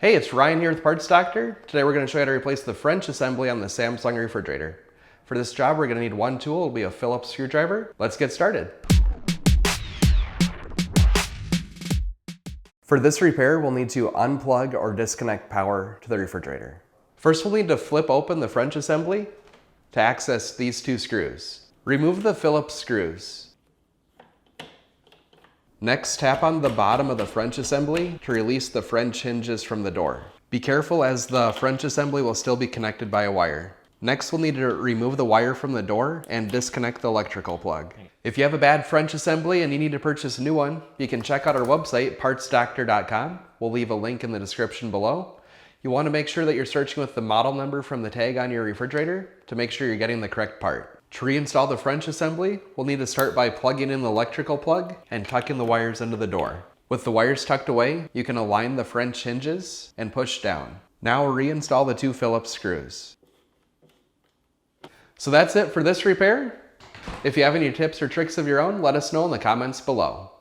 Hey, it's Ryan here with Parts Doctor. Today we're going to show you how to replace the French assembly on the Samsung refrigerator. For this job, we're going to need one tool. It'll be a Phillips screwdriver. Let's get started. For this repair, we'll need to unplug or disconnect power to the refrigerator. First, we'll need to flip open the French assembly to access these two screws. Remove the Phillips screws. Next, tap on the bottom of the French assembly to release the French hinges from the door. Be careful as the French assembly will still be connected by a wire. Next, we'll need to remove the wire from the door and disconnect the electrical plug. If you have a bad French assembly and you need to purchase a new one, you can check out our website, partsdoctor.com. We'll leave a link in the description below. You want to make sure that you're searching with the model number from the tag on your refrigerator to make sure you're getting the correct part. To reinstall the French assembly, we'll need to start by plugging in the electrical plug and tucking the wires into the door. With the wires tucked away, you can align the French hinges and push down. Now reinstall the two Phillips screws. So that's it for this repair. If you have any tips or tricks of your own, let us know in the comments below.